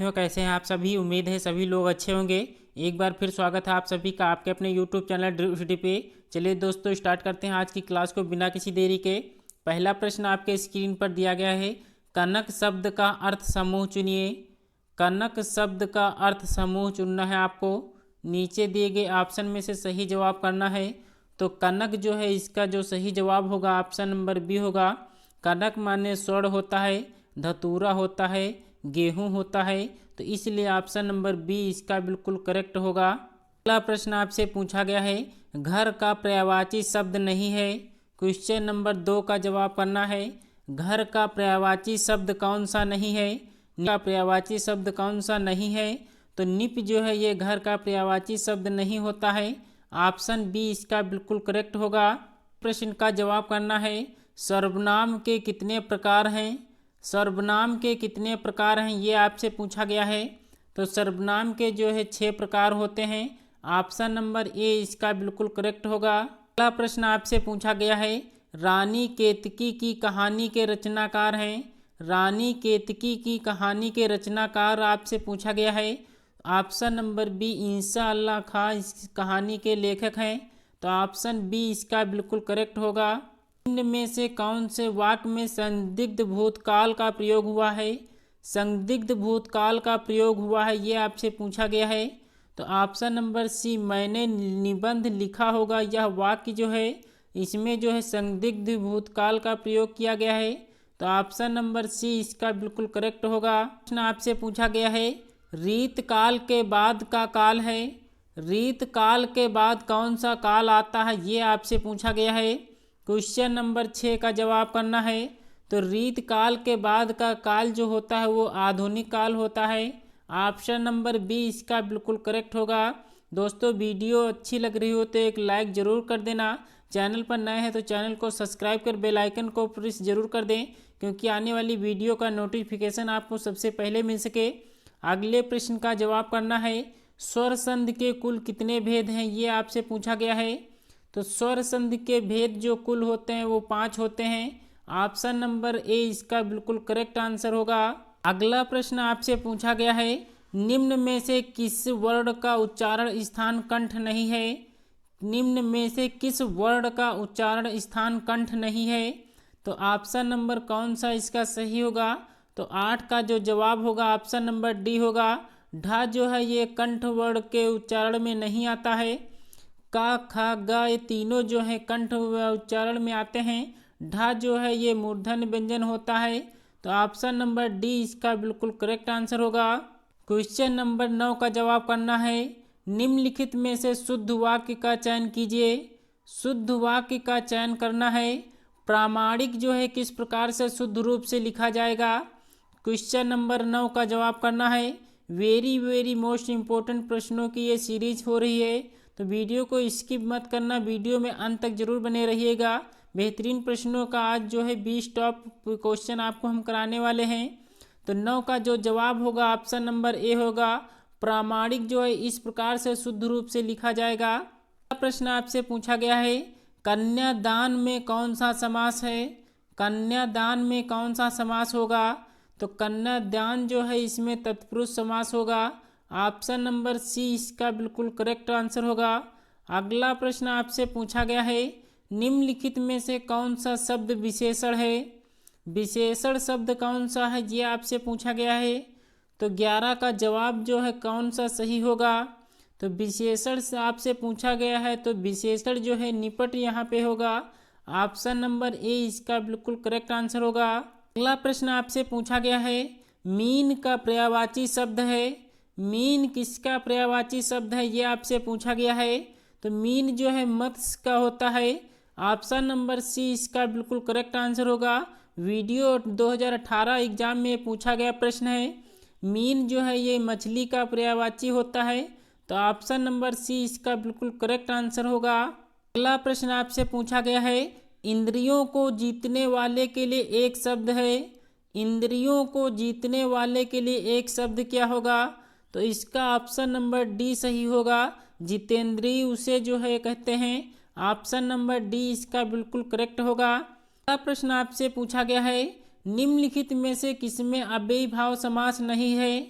साथियों, कैसे हैं आप सभी। उम्मीद है सभी लोग अच्छे होंगे। एक बार फिर स्वागत है आप सभी का आपके अपने YouTube चैनल ड्रिल स्टडी पे। चलिए दोस्तों, स्टार्ट करते हैं आज की क्लास को बिना किसी देरी के। पहला प्रश्न आपके स्क्रीन पर दिया गया है। कनक शब्द का अर्थ समूह चुनिए। कनक शब्द का अर्थ समूह चुनना है आपको। नीचे दिए गए ऑप्शन में से सही जवाब करना है। तो कनक जो है, इसका जो सही जवाब होगा ऑप्शन नंबर बी होगा। कनक माने स्वर्ण होता है, धतूरा होता है, गेहूं होता है, तो इसलिए ऑप्शन नंबर बी इसका बिल्कुल करेक्ट होगा। अगला प्रश्न आपसे पूछा गया है, घर का पर्यायवाची शब्द नहीं है। क्वेश्चन नंबर 2 का जवाब करना है। घर का पर्यायवाची शब्द कौन सा नहीं है। का पर्यायवाची शब्द कौन सा नहीं है। तो निप जो है ये घर का पर्यायवाची शब्द नहीं होता है। ऑप्शन बी इसका बिल्कुल करेक्ट होगा। प्रश्न का जवाब करना है। सर्वनाम के कितने प्रकार हैं। सर्वनाम के कितने प्रकार हैं ये आपसे पूछा गया है। तो सर्वनाम के जो है 6 प्रकार होते हैं। ऑप्शन नंबर ए इसका बिल्कुल करेक्ट होगा। अगला प्रश्न आपसे पूछा गया है, रानी केतकी की कहानी के रचनाकार हैं। रानी केतकी की कहानी के रचनाकार आपसे पूछा गया है। ऑप्शन नंबर बी इंशाअल्लाह खां इस कहानी के लेखक हैं। तो ऑप्शन बी इसका बिल्कुल करेक्ट होगा। निम्न में से कौन से वाक्य में संदिग्ध भूतकाल का प्रयोग हुआ है। संदिग्ध भूतकाल का प्रयोग हुआ है ये आपसे पूछा गया है। तो ऑप्शन नंबर सी मैंने निबंध लिखा होगा, यह वाक्य जो है इसमें जो है संदिग्ध भूतकाल का प्रयोग किया गया है। तो ऑप्शन नंबर सी इसका बिल्कुल करेक्ट होगा। प्रश्न आपसे पूछा गया है, रीत काल के बाद का काल है। रीत काल के बाद कौन सा काल आता है ये आपसे पूछा गया है। क्वेश्चन नंबर 6 का जवाब करना है। तो रीत काल के बाद का काल जो होता है वो आधुनिक काल होता है। ऑप्शन नंबर बी इसका बिल्कुल करेक्ट होगा। दोस्तों, वीडियो अच्छी लग रही हो तो एक लाइक ज़रूर कर देना। चैनल पर नए हैं तो चैनल को सब्सक्राइब कर बेल आइकन को प्रेस जरूर कर दें, क्योंकि आने वाली वीडियो का नोटिफिकेशन आपको सबसे पहले मिल सके। अगले प्रश्न का जवाब करना है। स्वर संधि के कुल कितने भेद हैं ये आपसे पूछा गया है। तो स्वर संधि के भेद जो कुल होते हैं वो 5 होते हैं। ऑप्शन नंबर ए इसका बिल्कुल करेक्ट आंसर होगा। अगला प्रश्न आपसे पूछा गया है, निम्न में से किस वर्ण का उच्चारण स्थान कंठ नहीं है। निम्न में से किस वर्ण का उच्चारण स्थान कंठ नहीं है। तो ऑप्शन नंबर कौन सा इसका सही होगा। तो 8 का जो जवाब होगा ऑप्शन नंबर डी होगा। ढ जो है ये कंठ वर्ण के उच्चारण में नहीं आता है। का, खा, गा ये तीनों जो है कंठ उच्चारण में आते हैं। ढ जो है ये मूर्धन्य व्यंजन होता है। तो ऑप्शन नंबर डी इसका बिल्कुल करेक्ट आंसर होगा। क्वेश्चन नंबर 9 का जवाब करना है। निम्नलिखित में से शुद्ध वाक्य का चयन कीजिए। शुद्ध वाक्य का चयन करना है। प्रामाणिक जो है किस प्रकार से शुद्ध रूप से लिखा जाएगा। क्वेश्चन नंबर 9 का जवाब करना है। वेरी वेरी मोस्ट इम्पोर्टेंट प्रश्नों की ये सीरीज हो रही है, तो वीडियो को स्किप मत करना, वीडियो में अंत तक जरूर बने रहिएगा। बेहतरीन प्रश्नों का आज जो है 20 टॉप क्वेश्चन आपको हम कराने वाले हैं। तो 9 का जो जवाब होगा ऑप्शन नंबर ए होगा। प्रामाणिक जो है इस प्रकार से शुद्ध रूप से लिखा जाएगा। प्रश्न आपसे पूछा गया है, कन्यादान में कौन सा समास है। कन्यादान में कौन सा समास होगा। तो कन्यादान जो है इसमें तत्पुरुष समास होगा। ऑप्शन नंबर सी इसका बिल्कुल करेक्ट आंसर होगा। अगला प्रश्न आपसे पूछा गया है, निम्नलिखित में से कौन सा शब्द विशेषण है। विशेषण शब्द कौन सा है ये आपसे पूछा गया है। तो 11 का जवाब जो है कौन सा सही होगा। तो विशेषण से आपसे पूछा गया है, तो विशेषण जो है निपट यहाँ पे होगा। ऑप्शन नंबर ए इसका बिल्कुल करेक्ट आंसर होगा। अगला प्रश्न आपसे पूछा गया है, मीन का पर्यायवाची शब्द है। मीन किसका पर्यायवाची शब्द है ये आपसे पूछा गया है। तो मीन जो है मत्स्य का होता है। ऑप्शन नंबर सी इसका बिल्कुल करेक्ट आंसर होगा। वीडियो 2018 एग्जाम में पूछा गया प्रश्न है। मीन जो है ये मछली का पर्यायवाची होता है। तो ऑप्शन नंबर सी इसका बिल्कुल करेक्ट आंसर होगा। अगला प्रश्न आपसे पूछा गया है, इंद्रियों को जीतने वाले के लिए एक शब्द है। इंद्रियों को जीतने वाले के लिए एक शब्द क्या होगा। तो इसका ऑप्शन नंबर डी सही होगा। जितेंद्रिय उसे जो है कहते हैं। ऑप्शन नंबर डी इसका बिल्कुल करेक्ट होगा। अगला प्रश्न आपसे पूछा गया है, निम्नलिखित में से किसमें अव्ययी भाव समास नहीं है।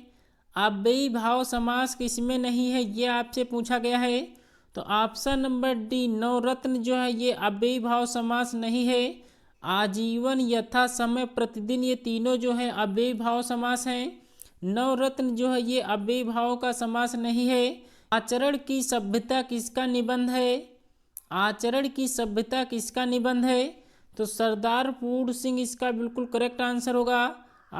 अव्ययीभाव समास किसमें नहीं है, ये आपसे पूछा गया है। तो ऑप्शन नंबर डी नवरत्न जो है ये अव्ययीभाव समास नहीं है। आजीवन, यथा, समय, प्रतिदिन ये तीनों जो है अव्ययीभाव समास हैं। नवरत्न जो है ये अव्ययीभाव का समास नहीं है। आचरण की सभ्यता किसका निबंध है? आचरण की सभ्यता किसका निबंध है? तो सरदार पूर्ण सिंह इसका बिल्कुल करेक्ट आंसर होगा।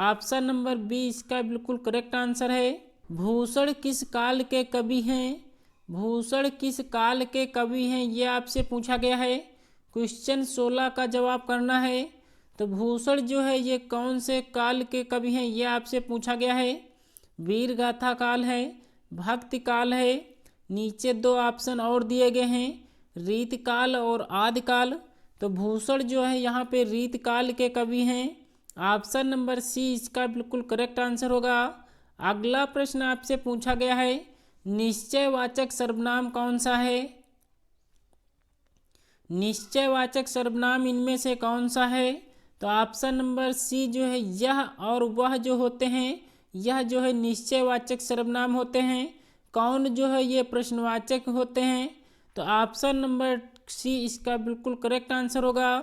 ऑप्शन नंबर बी इसका बिल्कुल करेक्ट आंसर है। भूषण किस काल के कवि हैं? भूषण किस काल के कवि हैं, ये आपसे पूछा गया है। क्वेश्चन 16 का जवाब करना है। तो भूषण जो है ये कौन से काल के कवि हैं, ये आपसे पूछा गया है। वीर गाथा काल है, भक्ति काल है, नीचे दो ऑप्शन और दिए गए हैं, रीत काल और आदि काल। तो भूषण जो है यहाँ पे रीत काल के कवि हैं। ऑप्शन नंबर सी इसका बिल्कुल करेक्ट आंसर होगा। अगला प्रश्न आपसे पूछा गया है, निश्चयवाचक सर्वनाम कौन सा है? निश्चयवाचक सर्वनाम इनमें से कौन सा है? तो ऑप्शन नंबर सी जो है यह और वह जो होते हैं, यह जो है निश्चयवाचक सर्वनाम होते हैं। कौन जो है ये प्रश्नवाचक होते हैं। तो ऑप्शन नंबर सी इसका बिल्कुल करेक्ट आंसर होगा।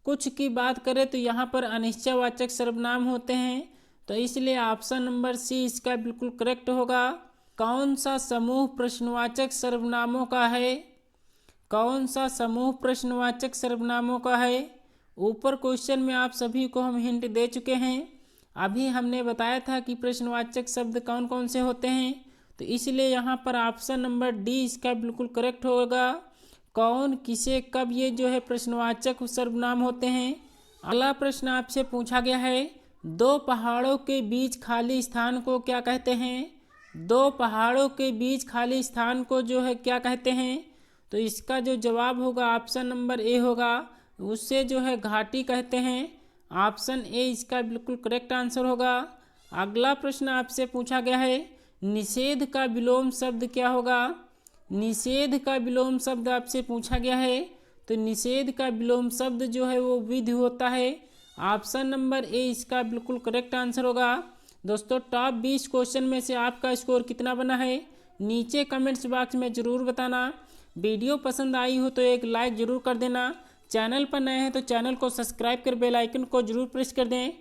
कुछ की बात करें तो यहाँ पर अनिश्चयवाचक सर्वनाम होते हैं, तो इसलिए ऑप्शन नंबर सी इसका बिल्कुल करेक्ट होगा। कौन सा समूह प्रश्नवाचक सर्वनामों का है? कौन सा समूह प्रश्नवाचक सर्वनामों का है? ऊपर क्वेश्चन में आप सभी को हम हिंट दे चुके हैं। अभी हमने बताया था कि प्रश्नवाचक शब्द कौन कौन से होते हैं, तो इसलिए यहाँ पर ऑप्शन नंबर डी इसका बिल्कुल करेक्ट होगा। कौन, किसे, कब, ये जो है प्रश्नवाचक सर्वनाम होते हैं। अगला प्रश्न आपसे पूछा गया है, दो पहाड़ों के बीच खाली स्थान को क्या कहते हैं? दो पहाड़ों के बीच खाली स्थान को जो है क्या कहते हैं? तो इसका जो जवाब होगा ऑप्शन नंबर ए होगा, उससे जो है घाटी कहते हैं। ऑप्शन ए इसका बिल्कुल करेक्ट आंसर होगा। अगला प्रश्न आपसे पूछा गया है, निषेध का विलोम शब्द क्या होगा? निषेध का विलोम शब्द आपसे पूछा गया है। तो निषेध का विलोम शब्द जो है वो विधि होता है। ऑप्शन नंबर ए इसका बिल्कुल करेक्ट आंसर होगा। दोस्तों टॉप 20 क्वेश्चन में से आपका स्कोर कितना बना है, नीचे कमेंट्स बॉक्स में ज़रूर बताना। वीडियो पसंद आई हो तो एक लाइक ज़रूर कर देना। चैनल पर नए हैं तो चैनल को सब्सक्राइब कर बेल आइकन को ज़रूर प्रेस कर दें